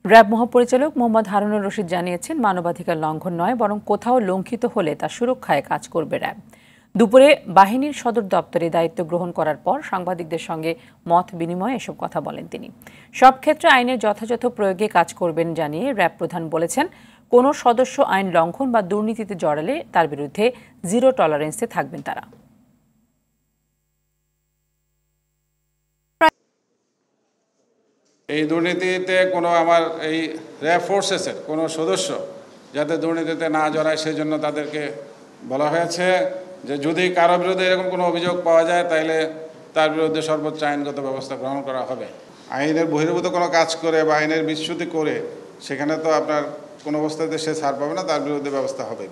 RAB মহাপরিচালক মোহাম্মদ হারুনুর রশিদ জানিয়েছেন, মানবাধিকার লঙ্ঘন নয়, বরং কোথাও লঙ্ঘিত হলে তা সুরক্ষায় কাজ করবে র্যাব। দুপুরে বাহিনীর সদর দপ্তরে দায়িত্ব গ্রহণ করার পর সাংবাদিকদের সঙ্গে মত বিনিময়ে এসব কথা বলেন তিনি। সব ক্ষেত্রে আইনের যথাযথ প্রয়োগে কাজ করবেন জানিয়ে র্যাব প্রধান বলেছেন, কোনো সদস্য আইন লঙ্ঘন বা দুর্নীতিতে জড়ালে তার বিরুদ্ধে জিরো টলারেন্সে থাকবেন তারা। এই দুর্নীতিতে কোনো আমার এই র্যাব ফোর্সেসের কোনো সদস্য যাতে দুর্নীতিতে না জড়ায় সেজন্য তাদেরকে বলা হয়েছে যে যদি কারো বিরুদ্ধে এরকম কোনো অভিযোগ পাওয়া যায় তাহলে তার বিরুদ্ধে সর্বোচ্চ আইনগত ব্যবস্থা গ্রহণ করা হবে। আইনের বহির্ভূত কোনো কাজ করে বা আইনের বিচ্যুতি করে সেখানে তো আপনার কোনো অবস্থাতে সে ছাড় পাবে না, তার বিরুদ্ধে ব্যবস্থা হবে।